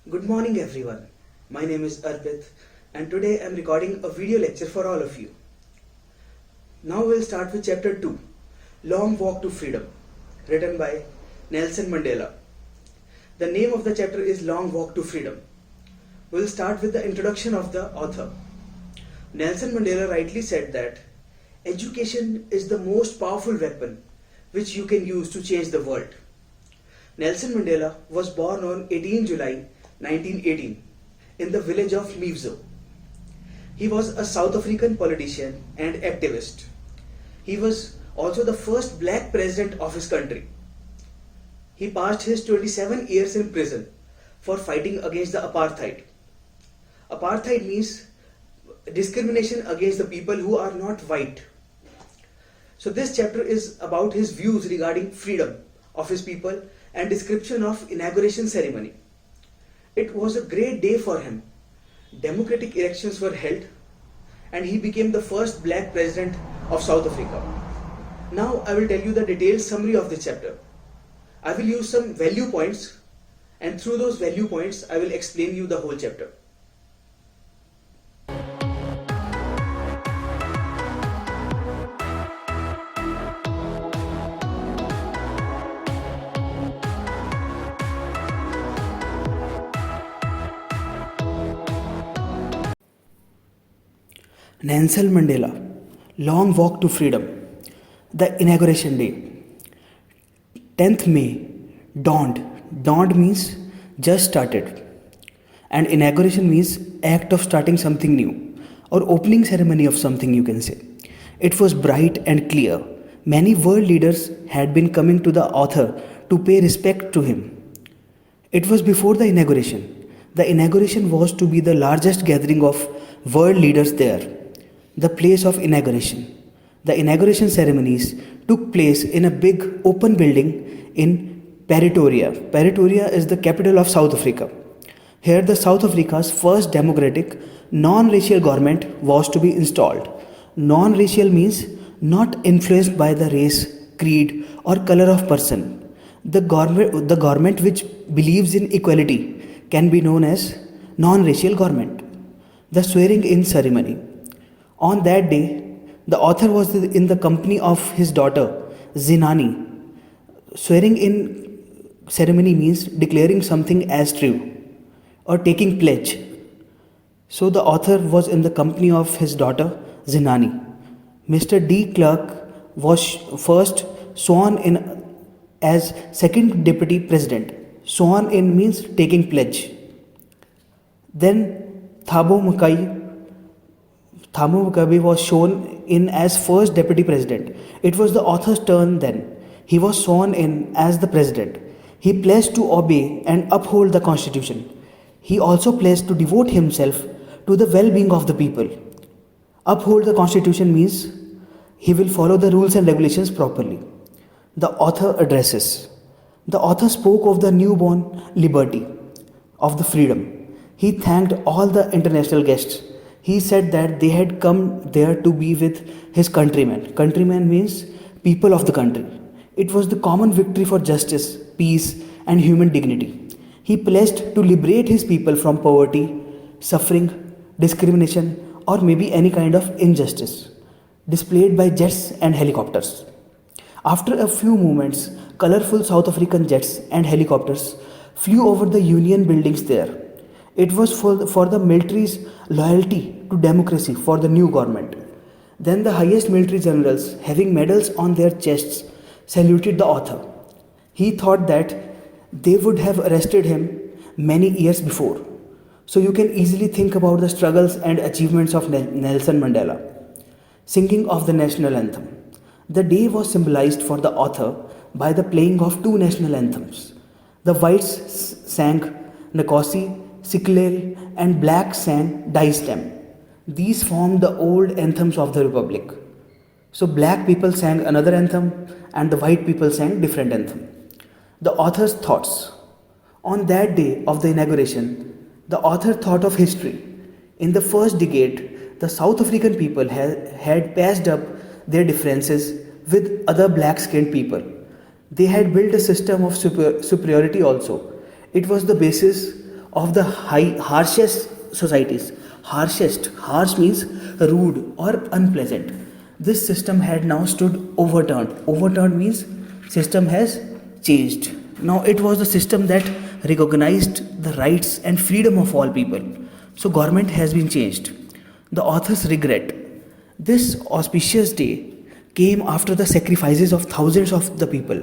Good morning everyone. My name is Arpit and today I am recording a video lecture for all of you. Now we'll start with chapter 2, Long Walk to Freedom, written by Nelson Mandela. The name of the chapter is Long Walk to Freedom. We'll start with the introduction of the author. Nelson Mandela rightly said that education is the most powerful weapon which you can use to change the world. Nelson Mandela was born on 18 July 1918 in the village of Mivzo. He was a South African politician and activist. He was also the first black president of his country. He passed his 27 years in prison for fighting against the apartheid. Apartheid means discrimination against the people who are not white. So this chapter is about his views regarding freedom of his people and description of inauguration ceremony. It was a great day for him. Democratic elections were held and he became the first black president of South Africa. Now I will tell you the detailed summary of this chapter. I will use some value points and through those value points I will explain you the whole chapter. Nelson Mandela, Long Walk to Freedom, the inauguration day. 10th May, dawned. Dawned means just started. And inauguration means act of starting something new or opening ceremony of something, you can say. It was bright and clear. Many world leaders had been coming to the author to pay respect to him. It was before the inauguration. The inauguration was to be the largest gathering of world leaders there. The place of inauguration. The inauguration ceremonies took place in a big open building in Pretoria. Pretoria is the capital of South Africa. Here the South Africa's first democratic non-racial government was to be installed. Non-racial means not influenced by the race, creed or color of person. The government which believes in equality can be known as non-racial government. The swearing in ceremony. On that day, the author was in the company of his daughter, Zinani. Swearing in ceremony means declaring something as true or taking pledge. So the author was in the company of his daughter, Zinani. Mr. De Klerk was first sworn in as second deputy president. Sworn in means taking pledge. Then Thabo Mbeki was shown in as first deputy president. It was the author's turn then. He was sworn in as the president. He pledged to obey and uphold the constitution. He also pledged to devote himself to the well-being of the people. Uphold the constitution means he will follow the rules and regulations properly. The author addresses. The author spoke of the newborn liberty, of the freedom. He thanked all the international guests. He said that they had come there to be with his countrymen. Countrymen means people of the country. It was the common victory for justice, peace, and human dignity. He pledged to liberate his people from poverty, suffering, discrimination, or maybe any kind of injustice, displayed by jets and helicopters. After a few moments, colorful South African jets and helicopters flew over the Union buildings there. It was for the military's loyalty to democracy for the new government. Then the highest military generals, having medals on their chests, saluted the author. He thought that they would have arrested him many years before. So you can easily think about the struggles and achievements of Nelson Mandela. Singing of the national anthem. The day was symbolized for the author by the playing of two national anthems. The whites sang Nkosi Sikelel and black sang Die Stem. These formed the old anthems of the Republic. So black people sang another anthem and the white people sang different anthem. The author's thoughts. On that day of the inauguration, the author thought of history. In the first decade, the South African people had patched up their differences with other black-skinned people. They had built a system of superiority also. It was the basis of the harshest societies. Harsh means rude or unpleasant. This system had now stood overturned. Overturned means system has changed. Now it was the system that recognized the rights and freedom of all people. So government has been changed. The authors regret. This auspicious day came after the sacrifices of thousands of the people.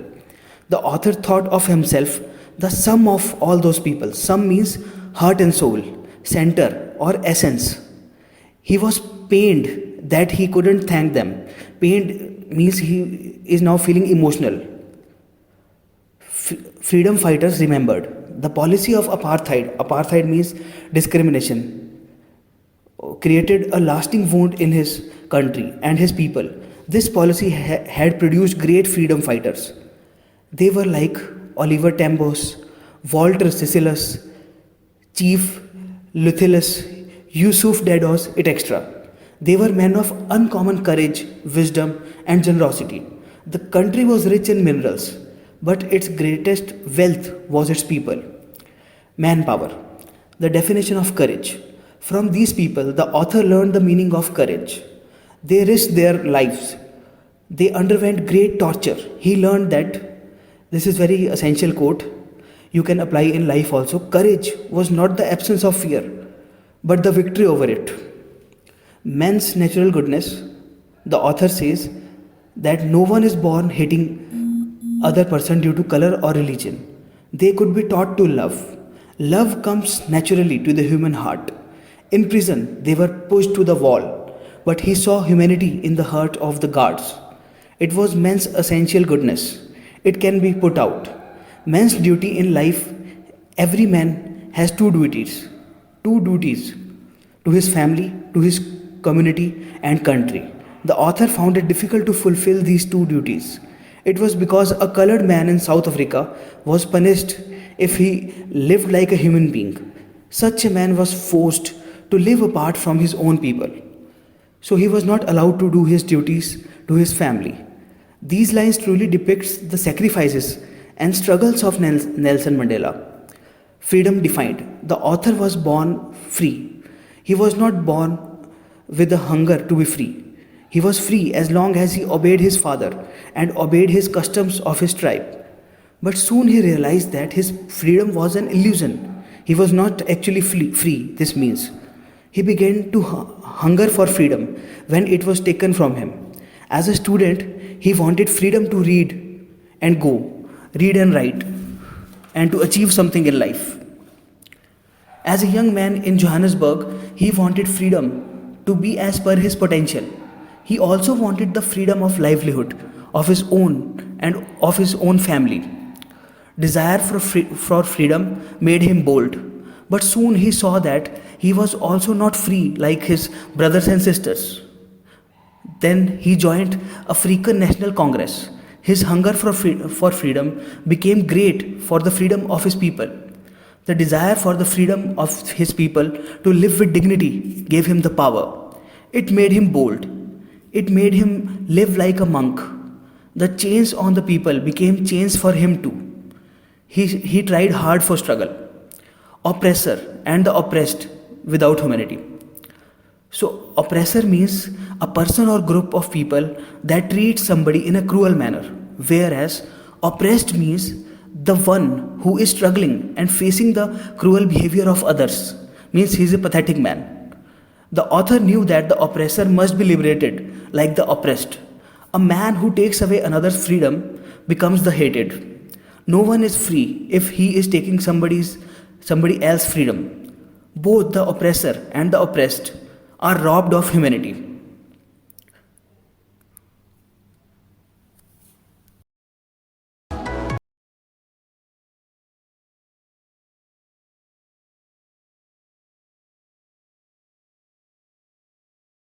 The author thought of himself the sum of all those people. Sum means heart and soul, center or essence. He was pained that he couldn't thank them. Pained means he is now feeling emotional. Freedom fighters remembered the policy of apartheid means discrimination, created a lasting wound in his country and his people. This policy had produced great freedom fighters. They were like Oliver Tambos, Walter Cicilus, Chief Luthilus, Yusuf Dados, etc. They were men of uncommon courage, wisdom, and generosity. The country was rich in minerals, but its greatest wealth was its people. Manpower. The definition of courage. From these people, the author learned the meaning of courage. They risked their lives. They underwent great torture. He learned that, this is very essential quote, you can apply in life also. Courage was not the absence of fear, but the victory over it. Men's natural goodness. The author says that no one is born hating other person due to color or religion. They could be taught to love. Love comes naturally to the human heart. In prison, they were pushed to the wall, but he saw humanity in the heart of the guards. It was men's essential goodness. It can be put out. Man's duty in life, every man has two duties. Two duties to his family, to his community, and country. The author found it difficult to fulfill these two duties. It was because a colored man in South Africa was punished if he lived like a human being. Such a man was forced to live apart from his own people. So he was not allowed to do his duties to his family. These lines truly depicts the sacrifices and struggles of Nelson Mandela. Freedom defined. The author was born free. He was not born with a hunger to be free. He was free as long as he obeyed his father and obeyed his customs of his tribe. But soon he realized that his freedom was an illusion. He was not actually free, this means. He began to hunger for freedom when it was taken from him. As a student, he wanted freedom to read and go, read and write, and to achieve something in life. As a young man in Johannesburg, he wanted freedom to be as per his potential. He also wanted the freedom of livelihood, of his own and of his own family. Desire for freedom made him bold, but soon he saw that he was also not free like his brothers and sisters. Then he joined African National Congress. His hunger for freedom became great for the freedom of his people. The desire for the freedom of his people to live with dignity gave him the power. It made him bold. It made him live like a monk. The chains on the people became chains for him too. He tried hard for struggle. Oppressor and the oppressed without humanity. So, oppressor means a person or group of people that treat somebody in a cruel manner, whereas oppressed means the one who is struggling and facing the cruel behavior of others, means he is a pathetic man. The author knew that the oppressor must be liberated like the oppressed. A man who takes away another's freedom becomes the hated. No one is free if he is taking somebody else's freedom. Both the oppressor and the oppressed are robbed of humanity.